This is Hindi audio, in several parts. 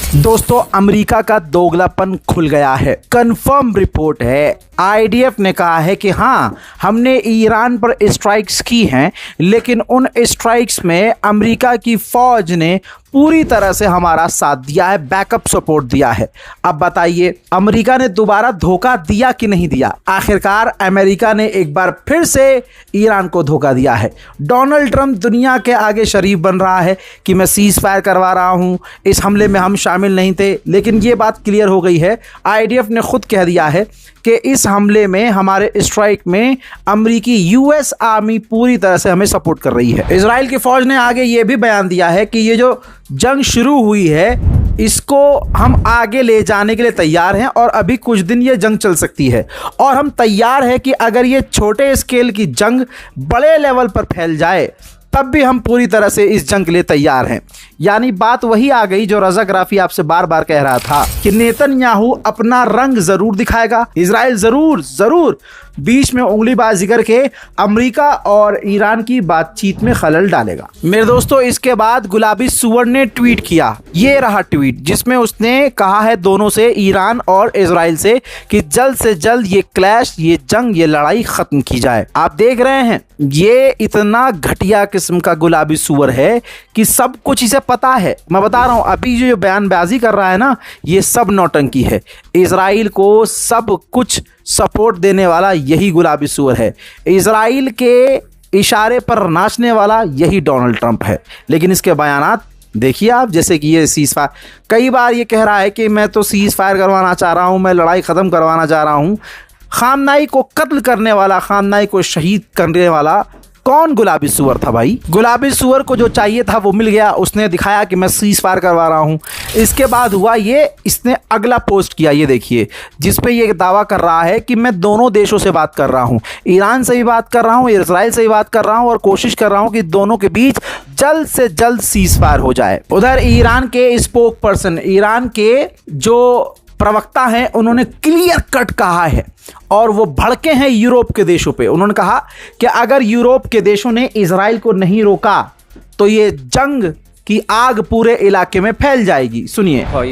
दोस्तों, अमेरिका का दोगलापन खुल गया है। कंफर्म रिपोर्ट है, आईडीएफ ने कहा है कि हाँ, हमने ईरान पर स्ट्राइक्स की हैं, लेकिन उन स्ट्राइक्स में अमेरिका की फौज ने पूरी तरह से हमारा साथ दिया है, बैकअप सपोर्ट दिया है। अब बताइए, अमेरिका ने दोबारा धोखा दिया कि नहीं दिया? आखिरकार अमेरिका ने एक बार फिर से ईरान को धोखा दिया है। डोनाल्ड ट्रंप दुनिया के आगे शरीफ बन रहा है कि मैं सीज फायर करवा रहा हूं, इस हमले में हम शामिल नहीं थे, लेकिन ये बात क्लियर हो गई है। आईडीएफ ने खुद कह दिया है कि इस हमले में, हमारे स्ट्राइक में अमेरिकी यूएस आर्मी पूरी तरह से हमें सपोर्ट कर रही है। इजराइल की फौज ने आगे ये भी बयान दिया है कि ये जो जंग शुरू हुई है, इसको हम आगे ले जाने के लिए तैयार हैं और अभी कुछ दिन ये जंग चल सकती है, और हम तैयार हैं कि अगर ये छोटे स्केल की जंग बड़े लेवल पर फैल जाए तब भी हम पूरी तरह से इस जंग के लिए तैयार हैं। यानी बात वही आ गई जो रज़ा गराफी आपसे बार बार कह रहा था कि नेतन्याहू अपना रंग जरूर दिखाएगा, इजराइल जरूर बीच में उंगलीबाजी करके अमेरिका और ईरान की बातचीत में खलल डालेगा। मेरे दोस्तों, इसके बाद गुलाबी सुअर ने ट्वीट किया। ये रहा ट्वीट जिसमें उसने कहा है दोनों से, ईरान और इजराइल से, कि जल्द से जल्द ये क्लैश, ये जंग, ये लड़ाई खत्म की जाए। आप देख रहे हैं, ये इतना घटिया किस्म का गुलाबी सुअर है कि सब कुछ इसे पता है। मैं बता रहा हूं, अभी जो बयानबाजी कर रहा है ना, ये सब नौटंकी है। इजराइल को सब कुछ सपोर्ट देने वाला यही गुलाबी सुअर है। इजराइल के इशारे पर नाचने वाला यही डोनाल्ड ट्रंप है। लेकिन इसके बयानात देखिए आप, जैसे कि ये सीज फायर, कई बार ये कह रहा है कि मैं तो सीज फायर करवाना चाह रहा हूं, मैं लड़ाई ख़त्म करवाना चाह रहा हूं। खामनाई को कत्ल करने वाला, खामनाई को शहीद करने वाला कौन गुलाबी सुअर था भाई? गुलाबी सुअर को जो चाहिए था वो मिल गया। उसने दिखाया कि मैं सीज फायर करवा रहा हूँ। इसके बाद हुआ ये, इसने अगला पोस्ट किया, ये देखिए, जिस पे ये दावा कर रहा है कि मैं दोनों देशों से बात कर रहा हूँ, ईरान से भी बात कर रहा हूँ, इजराइल से भी बात कर रहा हूँ, और कोशिश कर रहा हूँ कि दोनों के बीच जल्द से जल्द सीज फायर हो जाए। उधर ईरान के स्पोक पर्सन, ईरान के जो प्रवक्ता हैं, उन्होंने क्लियर कट कहा है, और वो भड़के हैं यूरोप के देशों पे। उन्होंने कहा कि अगर यूरोप के देशों ने इजराइल को नहीं रोका तो ये जंग की आग पूरे इलाके में फैल जाएगी। सुनिए।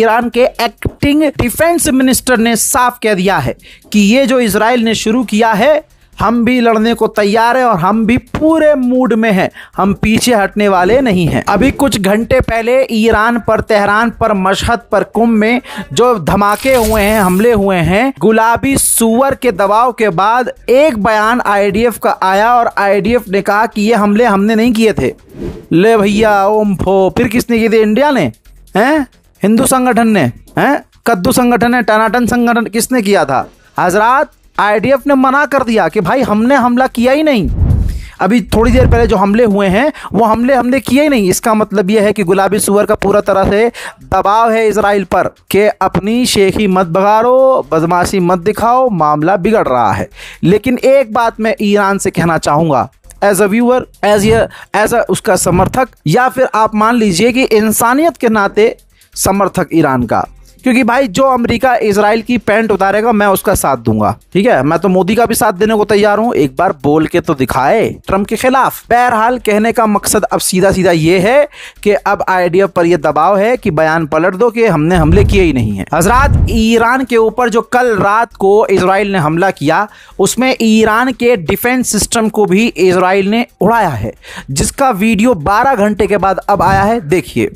ईरान के एक्टिंग डिफेंस मिनिस्टर ने साफ कह दिया है कि ये जो इजराइल ने शुरू किया है, हम भी लड़ने को तैयार हैं और हम भी पूरे मूड में हैं, हम पीछे हटने वाले नहीं हैं। अभी कुछ घंटे पहले ईरान पर, तेहरान पर, मशहद पर, कुम में जो धमाके हुए हैं, हमले हुए हैं, गुलाबी सुअर के दबाव के बाद एक बयान आईडीएफ का आया और आईडीएफ ने कहा कि ये हमले हमने नहीं किए थे। ले भैया, ओम फो, फिर किसने किए थे? इंडिया ने, हैं? हिंदू संगठन ने, हैं? कद्दू संगठन ने, टनाटन संगठन, किसने किया था? हजरात, आईडीएफ ने मना कर दिया कि भाई हमने हमला किया ही नहीं। अभी थोड़ी देर पहले जो हमले हुए हैं वो हमले किए ही नहीं। इसका मतलब यह है कि गुलाबी सुअर का पूरा तरह से दबाव है इजराइल पर कि अपनी शेखी मत बगाड़ो, बदमाशी मत दिखाओ, मामला बिगड़ रहा है। लेकिन एक बात मैं ईरान से कहना चाहूँगा, as a viewer, as a उसका समर्थक, या फिर आप मान लीजिए कि इंसानियत के नाते समर्थक ईरान का, क्योंकि भाई जो अमेरिका इजराइल की पैंट उतारेगा मैं उसका साथ दूंगा। ठीक है, मैं तो मोदी का भी साथ देने को तैयार हूं। एक बार बोल के तो दिखाए ट्रंप के खिलाफ। बहरहाल, कहने का मकसद अब सीधा सीधा ये है कि अब आईडीएफ पर यह दबाव है कि बयान पलट दो कि हमने हमले किए ही नहीं है। हजरात, ईरान के ऊपर जो कल रात को इजराइल ने हमला किया, उसमें ईरान के डिफेंस सिस्टम को भी इजराइल ने उड़ाया है, जिसका वीडियो 12 घंटे के बाद अब आया है। देखिए।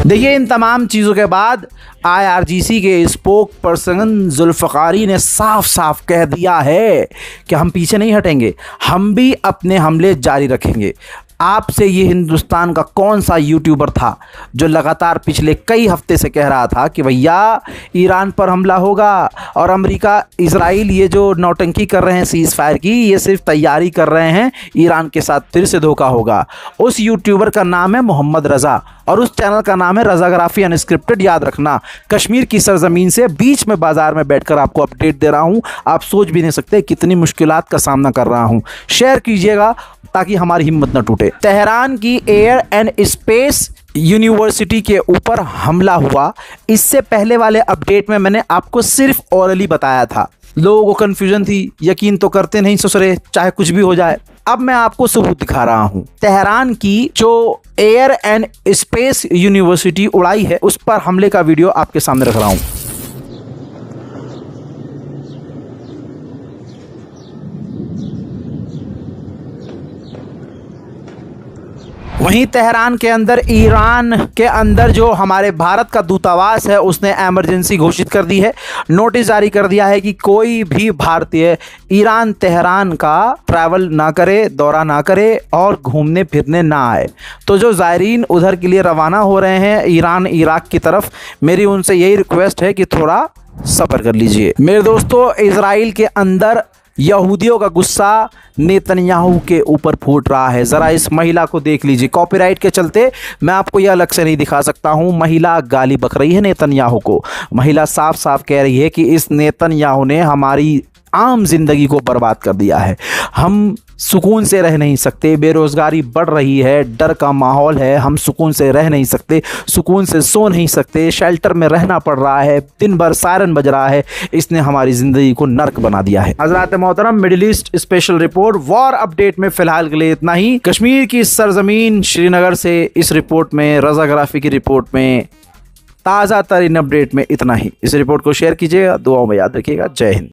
देखिए, इन तमाम चीज़ों के बाद आईआरजीसी के स्पोक पर्सन जुल्फ़िकारी ने साफ साफ कह दिया है कि हम पीछे नहीं हटेंगे, हम भी अपने हमले जारी रखेंगे। आपसे ये हिंदुस्तान का कौन सा यूट्यूबर था जो लगातार पिछले कई हफ्ते से कह रहा था कि भैया ईरान पर हमला होगा और अमेरिका इजराइल ये जो नौटंकी कर रहे हैं सीज़ फायर की, ये सिर्फ तैयारी कर रहे हैं, ईरान के साथ फिर से धोखा होगा। उस यूट्यूबर का नाम है मोहम्मद रज़ा और उस चैनल का नाम है रज़ाग्राफी अनस्क्रिप्टेड। याद रखना, कश्मीर की सरजमीन से बीच में बाजार में बैठकर आपको अपडेट दे रहा हूं। आप सोच भी नहीं सकते कितनी मुश्किलात का सामना कर रहा हूं। शेयर कीजिएगा ताकि हमारी हिम्मत न टूटे। तेहरान की एयर एंड स्पेस यूनिवर्सिटी के ऊपर हमला हुआ। इससे पहले वाले अपडेट में मैंने आपको सिर्फ ओरली बताया था, लोगों को कन्फ्यूजन थी, यकीन तो करते नहीं ससुरे, चाहे कुछ भी हो जाए। अब मैं आपको सबूत दिखा रहा हूं। तेहरान की जो एयर एंड स्पेस यूनिवर्सिटी उड़ाई है उस पर हमले का वीडियो आपके सामने रख रहा हूं। वहीं तेहरान के अंदर, ईरान के अंदर जो हमारे भारत का दूतावास है उसने इमरजेंसी घोषित कर दी है। नोटिस जारी कर दिया है कि कोई भी भारतीय ईरान तेहरान का ट्रैवल ना करे, दौरा ना करे और घूमने फिरने ना आए। तो जो ज़ायरीन उधर के लिए रवाना हो रहे हैं ईरान इराक की तरफ, मेरी उनसे यही रिक्वेस्ट है कि थोड़ा सब्र कर लीजिए। मेरे दोस्तों, इजराइल के अंदर यहूदियों का गुस्सा नेतन्याहू के ऊपर फूट रहा है। ज़रा इस महिला को देख लीजिए। कॉपीराइट के चलते मैं आपको यह अलग से नहीं दिखा सकता हूं। महिला गाली बक रही है नेतन्याहू को। महिला साफ साफ कह रही है कि इस नेतन्याहू ने हमारी आम जिंदगी को बर्बाद कर दिया है, हम सुकून से रह नहीं सकते, बेरोज़गारी बढ़ रही है, डर का माहौल है, हम सुकून से रह नहीं सकते, सुकून से सो नहीं सकते, शेल्टर में रहना पड़ रहा है, दिन भर सायरन बज रहा है, इसने हमारी ज़िंदगी को नर्क बना दिया है। हज़रात मोहतरम, middle east special report war update में फ़िलहाल के लिए इतना ही। कश्मीर की सरजमीन श्रीनगर से इस रिपोर्ट में, रज़ाग्राफी की रिपोर्ट में, ताज़ा तरीन अपडेट में इतना ही। इस रिपोर्ट को शेयर कीजिएगा, दुआओं में याद रखिएगा। जय हिंद।